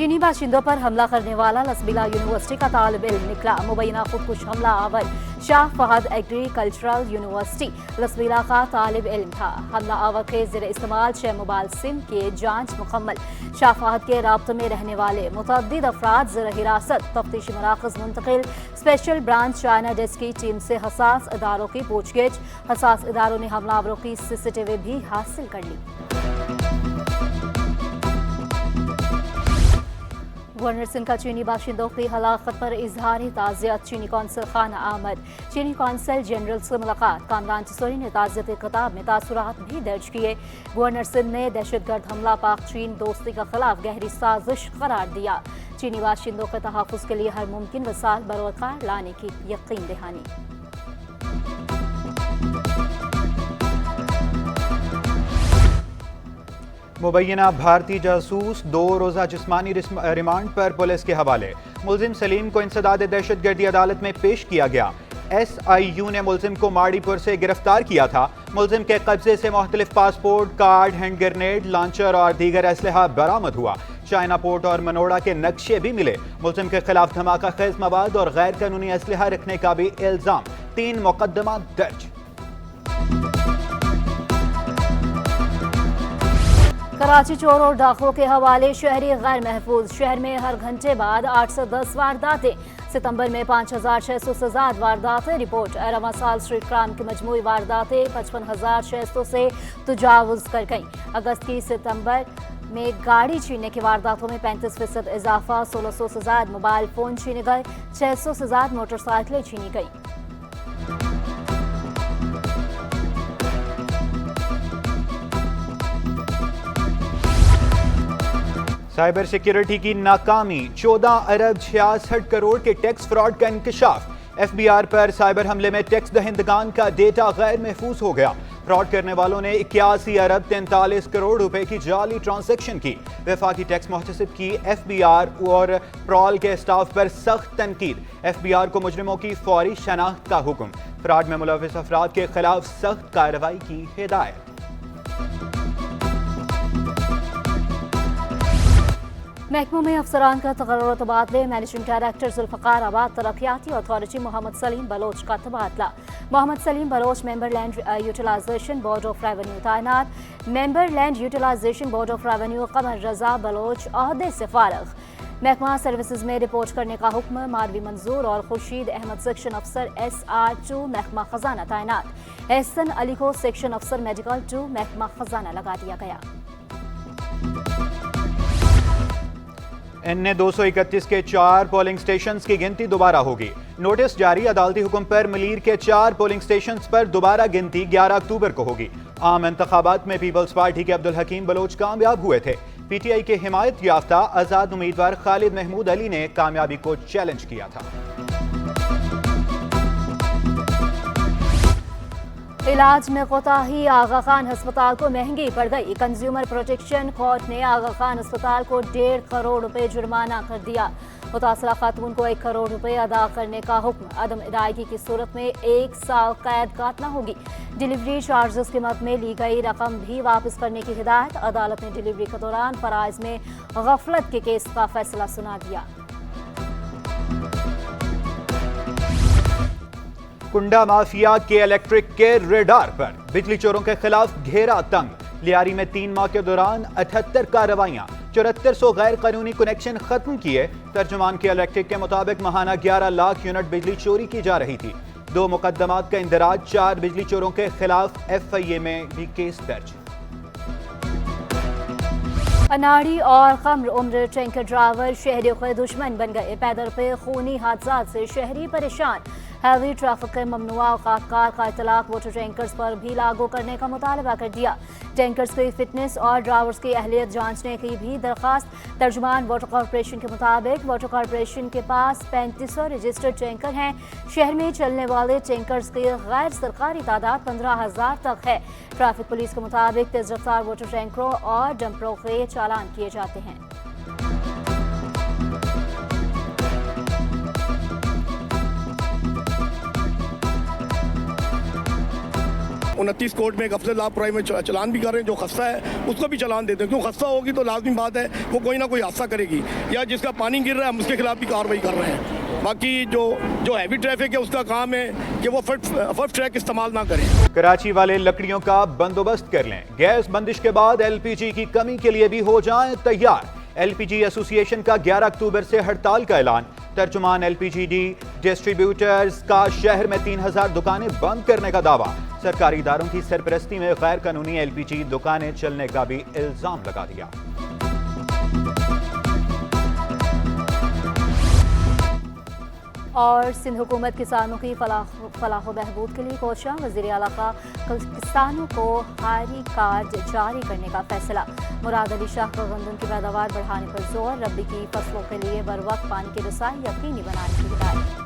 चीनी बाशिंदों पर हमला करने वाला लसबिला यूनिवर्सिटी का तालिब इल्म निकला। मुबैना खुदकुश हमला आवर शाह फहद एग्रीकल्चरल यूनिवर्सिटी लसबिला का तालिब इल्म था। हमला आवर के ज़ेर इस्तेमाल 6 मोबाइल सिम के जांच मुकम्मल। शाह फहद के राब्ते में रहने वाले मुतअद्दिद अफराद ज़ेर हिरासत। तफ्तीशी मराकज़ मुंतकिल। स्पेशल ब्रांच चाइना डेस्क की टीम से हसास इदारों की पूछगिछ। हसास इदारों ने हमलावरों की CCTV भी हासिल कर ली। गवर्नर सिंध का चीनी बाशिंदों की हलाकत पर इजहार ताज़ियत। चीनी कौंसल खाना आमद। चीनी कौंसल जनरल से मुलाकात। कामरान चिसोरी ने ताज़ियत किताब में तासुरात भी दर्ज किए। गवर्नर सिंध ने दहशतगर्द हमला पाक चीन दोस्ती के खिलाफ गहरी साजिश करार दिया। चीनी बाशिंदों के तहफ़्फ़ुज़ के लिए हर मुमकिन वसाइल बरोकार लाने की यकीन दहानी। मुबैना भारतीय जासूस 2 रोज़ा जिस्मानी रिमांड पर पुलिस के हवाले। मुलजिम सलीम को इंसदाद दहशतगर्दी अदालत में पेश किया गया। SIU ने मुलजिम को माड़ीपुर से गिरफ्तार किया था। मुलजिम के कब्जे से मुख्तलिफ passport, card, hand grenade, launcher और दीगर असलहा बरामद हुआ। चाइना पोर्ट और मनोड़ा के नक्शे भी मिले। मुलजिम के खिलाफ धमाका खेज मवाद और गैर कानूनी असलहा रखने का भी इल्जाम। 3 मुकदमा दर्ज। कराची चोर और डाकुओं के हवाले शहरी गैर महफूज। शहर में हर घंटे बाद 810 वारदातें। सितंबर में 5600 से ज्यादा वारदातें रिपोर्ट। रवा साल स्ट्रीट क्राइम की मजमूई वारदातें 55,600 से तजावुज कर गईं। अगस्त की सितंबर में गाड़ी छीनने की वारदातों में 35% इजाफा। 1600 से ज्यादा मोबाइल फोन छीने गए। 600 से ज्यादा मोटरसाइकिलें छीनी गई। साइबर सिक्योरिटी की नाकामी। 14 अरब 66 करोड़ के टैक्स फ्रॉड का इंकशाफ। FBR पर साइबर हमले में टैक्स दहिंदगान का डेटा गैर महफूज हो गया। फ्रॉड करने वालों ने 81 अरब 43 करोड़ रुपए की जाली ट्रांजैक्शन की। वफाकी टैक्स मुहतसिब की FBR और प्रॉल के स्टाफ पर सख्त तनकीद। FBR को मुजरिमों की फौरी शनाख्त का हुक्म। फ्रॉड में मुलविस अफराद के खिलाफ सख्त कार्रवाई की हिदायत। महकमों में अफसरान का तकर्रुर तबादले। मैनेजिंग डायरेक्टर जुल्फ़कार आबाद तरक्याती अथॉरिटी मोहम्मद सलीम बलोच का तबादला। Mohammad Salim Baloch member land utilisation board of revenue तैनात। Member land utilisation board of revenue Qamar Raza Baloch ओहदे से फारिग। महकमा सर्विसेज में रिपोर्ट करने का हुक्म। मारवी मंजूर और खुर्शीद अहमद सेक्शन अफसर SR2 महकमा खजाना तैनात। एहसन अली को सेक्शन अफसर मेडिकल 2 महकमा खजाना लगा दिया गया। NA 231 के 4 पोलिंग स्टेशंस की गिनती दोबारा होगी। नोटिस जारी। अदालती हुक्म पर मलीर के 4 पोलिंग स्टेशंस पर दोबारा गिनती 11 अक्टूबर को होगी। आम इंतखाबात में पीपल्स पार्टी के अब्दुल हकीम बलोच कामयाब हुए थे। PTI के हिमायत याफ्ता आजाद उम्मीदवार खालिद महमूद अली ने कामयाबी को चैलेंज किया था। इलाज में कोताही। आगा खान अस्पताल को महंगी पड़ गई। कंज्यूमर प्रोटेक्शन कोर्ट ने आगा खान अस्पताल को 1.5 करोड़ रुपए जुर्माना कर दिया। मुतासरा खातून को 1 करोड़ रुपए अदा करने का हुक्म। अदम अदायगी की सूरत में 1 साल कैद काटना होगी। डिलीवरी चार्जेस की मद में ली गई रकम भी वापस करने की हिदायत। अदालत ने डिलीवरी के दौरान फराइज में गफलत के केस का फैसला सुना दिया। कुंडा माफिया के इलेक्ट्रिक के रेडार पर। बिजली चोरों के खिलाफ घेरा तंग। लियारी में 3 माह के दौरान 78 कार्रवाइयां। 7400 गैर कानूनी कनेक्शन खत्म किए। तर्जुमान के इलेक्ट्रिक के मुताबिक महाना 11 लाख यूनिट बिजली चोरी की जा रही थी। 2 मुकदमात का इंदराज। 4 बिजली चोरों के खिलाफ FIA में भी केस दर्ज। अनाड़ी और कम्र उम्र टैंकर ड्राइवर शहरियों के दुश्मन बन गए। पैदल पे खूनी हादसा से शहरी परेशान। हैवी ट्रैफिक के ममनुआ औकात कार का इतलाक वाटर टैंकर्स पर भी लागू करने का मुतालबा कर दिया। टैंकर्स की फिटनेस और ड्राइवर्स की अहलियत जांचने की भी दरख्वास्त। तर्जुमान वाटर कॉरपोरेशन के मुताबिक वाटर कॉरपोरेशन के पास 3500 रजिस्टर्ड टैंकर हैं। शहर में चलने वाले टैंकर्स की गैर सरकारी तादाद 15,000 तक है। ट्रैफिक पुलिस के मुताबिक तेज रफ्तार वाटर टैंकरों और डंपरों के चालान किए जाते हैं। 29 कोर्ट में एक अफसर लापरवाही में चलान भी कर रहे हैं, जो खस्ता है उसको भी चलान देते हैं, क्यों खस्ता होगी तो लाजमी बात है वो कोई ना कोई हादसा करेगी, या जिसका पानी गिर रहा है हम उसके खिलाफ भी कार्रवाई कर रहे हैं। बाकी जो हैवी ट्रैफिक है उसका काम है कि वो फर्स्ट ट्रैक इस्तेमाल ना करें। कराची वाले लकड़ियों का बंदोबस्त कर लें, गैस बंदिश के बाद एलपीजी की कमी के लिए भी हो जाएं तैयार। एलपीजी एसोसिएशन का 11 अक्टूबर से हड़ताल का ऐलान। तर्जुमान एलपीजीडी डिस्ट्रीब्यूटर्स का शहर में 3000 दुकानें बंद करने का दावा। सरकारी इदारों की सरपरस्ती में गैर कानूनी एलपीजी दुकानें चलने का भी इल्जाम लगा दिया। और सिंध हुकूमत किसानों की फलाह व बहबूद के लिए कोशियां, वज़ीर आला का किसानों को हारी कार्ड जारी करने का फैसला। मुराद अली शाह का गंदम की पैदावार बढ़ाने पर जोर, रबी की फसलों के लिए बर वक्त पानी की रसाई यकीनी बनाने की हिदायत।